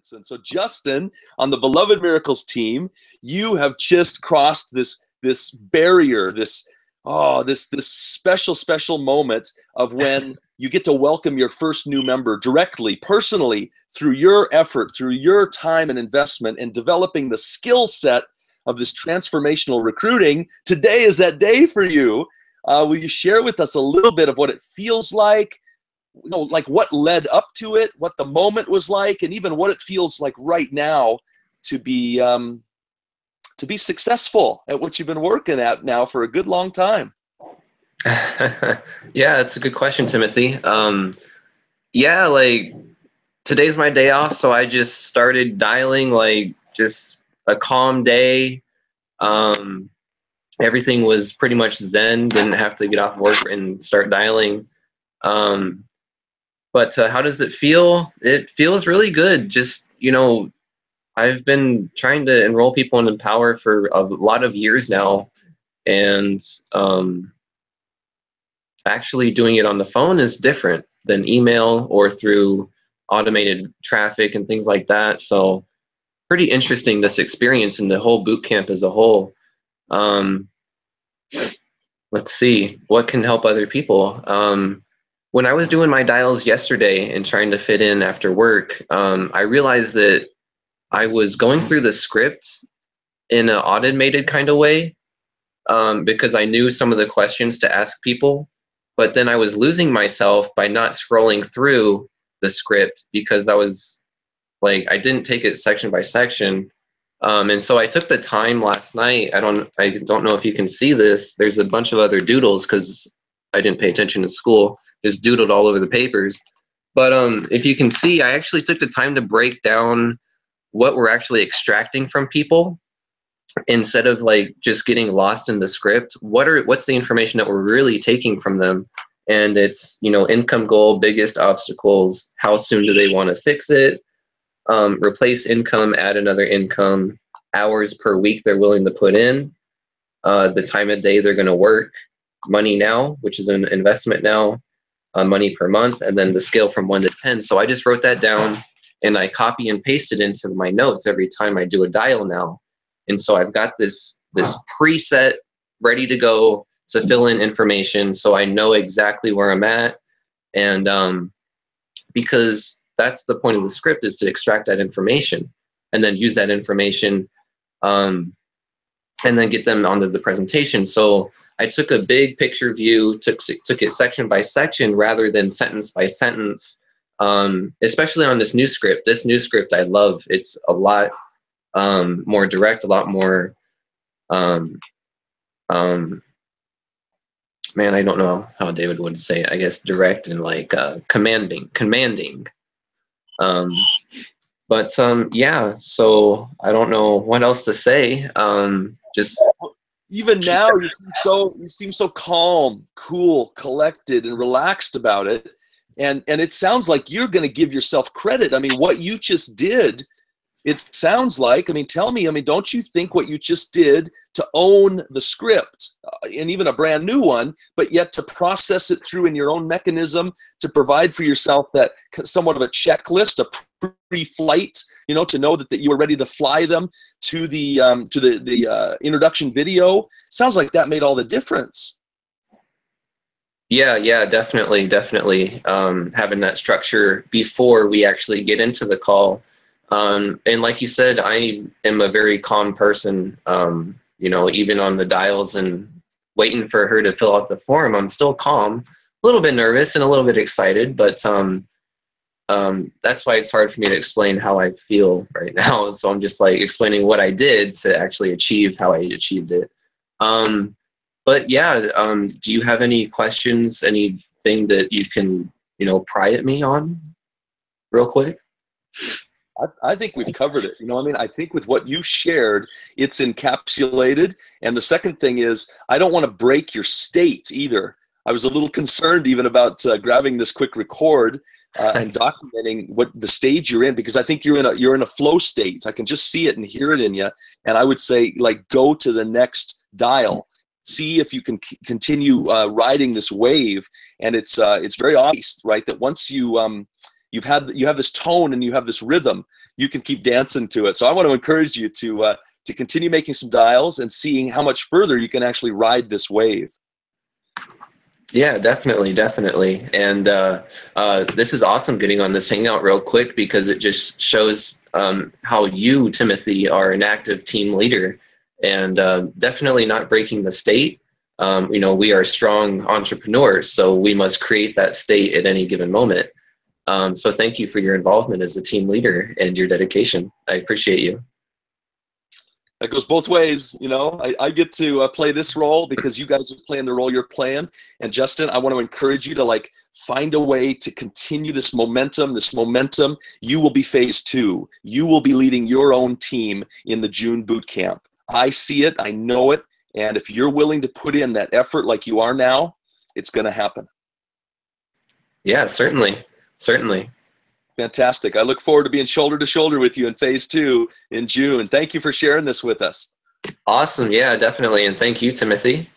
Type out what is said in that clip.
experience. And so Justin, on the Beloved Miracles team, you have just crossed this barrier, this special moment of when you get to welcome your first new member directly, personally, through your effort, through your time and investment in developing the skill set of this transformational recruiting. Today is that day for you. Will you share with us a little bit of what it feels like, like what led up to it, what the moment was like, and even what it feels like right now to be successful at what you've been working at now for a good long time? Yeah, it's a good question, Timothy. Yeah, like today's my day off, so I just started dialing, like just a calm day. Everything was pretty much zen, didn't have to get off work and start dialing. But how does it feel? It feels really good. Just, I've been trying to enroll people in Empower for a lot of years now, and actually doing it on the phone is different than email or through automated traffic and things like that. So pretty interesting, this experience and the whole boot camp as a whole. Let's see, what can help other people? When I was doing my dials yesterday and trying to fit in after work, I realized that I was going through the script in an automated kind of way, because I knew some of the questions to ask people, but then I was losing myself by not scrolling through the script because I was like, I didn't take it section by section. And so I took the time last night. I don't know if you can see this. There's a bunch of other doodles because I didn't pay attention in school. Just doodled all over the papers. But if you can see, I actually took the time to break down what we're actually extracting from people instead of like just getting lost in the script. What's the information that we're really taking from them? And it's, income goal, biggest obstacles, how soon do they want to fix it? Replace income, add another income, hours per week they're willing to put in, the time of day they're going to work, money now, which is an investment now, money per month, and then the scale from 1 to 10. So I just wrote that down and I copy and paste it into my notes every time I do a dial now. And so I've got this preset ready to go to fill in information so I know exactly where I'm at. And because that's the point of the script, is to extract that information and then use that information and then get them onto the presentation. So I took a big picture view, took it section by section rather than sentence by sentence, especially on this new script. This new script I love. It's a lot more direct, a lot more, man, I don't know how David would say it. I guess direct and like commanding. Yeah, so I don't know what else to say. Just even now you seem so calm, cool, collected, and relaxed about it. And it sounds like you're going to give yourself credit. I mean, what you just did, it sounds like, tell me, don't you think what you just did to own the script, and even a brand new one, but yet to process it through in your own mechanism, to provide for yourself that somewhat of a checklist, a pre-flight, to know that you were ready to fly them to the introduction video. Sounds like that made all the difference. Yeah, definitely. Having that structure before we actually get into the call. And like you said, I am a very calm person, even on the dials and waiting for her to fill out the form, I'm still calm, a little bit nervous and a little bit excited, but that's why it's hard for me to explain how I feel right now. So I'm just like explaining what I did to actually achieve how I achieved it. But yeah, do you have any questions, anything that you can, pry at me on real quick? I think we've covered it. I think with what you shared, it's encapsulated. And the second thing is, I don't want to break your state either. I was a little concerned even about grabbing this quick record and documenting what the stage you're in, because I think you're in a flow state. I can just see it and hear it in you. And I would say, like, go to the next dial. See if you can continue riding this wave. And it's very obvious, right, that once you you have this tone and you have this rhythm. You can keep dancing to it. So I want to encourage you to continue making some dials and seeing how much further you can actually ride this wave. Yeah, definitely, definitely. And this is awesome getting on this hangout real quick, because it just shows how you, Timothy, are an active team leader, and definitely not breaking the state. You know, we are strong entrepreneurs, so we must create that state at any given moment. So thank you for your involvement as a team leader and your dedication. I appreciate you. That goes both ways. You know, I get to play this role because you guys are playing the role you're playing. And Justin, I want to encourage you to like find a way to continue this momentum. You will be phase 2. You will be leading your own team in the June boot camp. I see it. I know it. And if you're willing to put in that effort like you are now, it's going to happen. Yeah, certainly. Certainly. Fantastic. I look forward to being shoulder to shoulder with you in phase 2 in June. Thank you for sharing this with us. Awesome. Yeah, definitely. And thank you, Timothy.